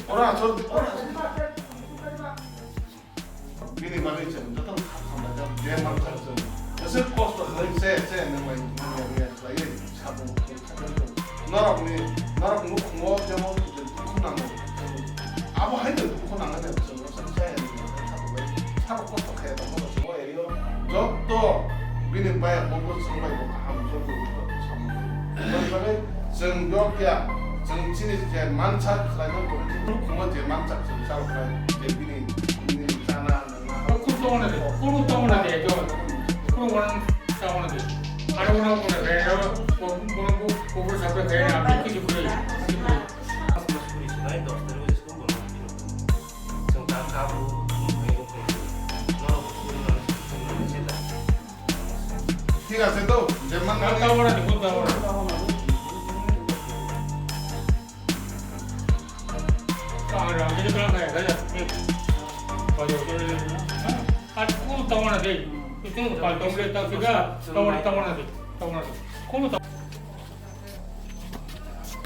Ora 저 bini bagi chen jatuh sama jam dia macam tu. Jadi cost saya memang lagi sabu. Narak ni mau jamu kunang. Apa hal itu kunang ada saya sabu cost kaya tu semua area. Jatuh bini bayar bungkus semua itu ham jatuh sama. Jadi senjok ya. 정치는 이제 만착 라이너 보는 공원 제 만착 정착 라이 대비니 있잖아. 꿀똥은 돼. 꿀똥은 돼. 꿀똥은 싸우는 돼. 아래오는 거는 왜요? 뭐는 고불 잡고 그냥 미끼지 그래. Tiga sedo, zaman 따오라 돼. 꿀 따오라. 아, 이제 그런 거야. 가자. 맞아. 아, 꿀 따오라 돼. 이때는 발동을 했다가 따오라 돼. 따오라 돼. 꿀 따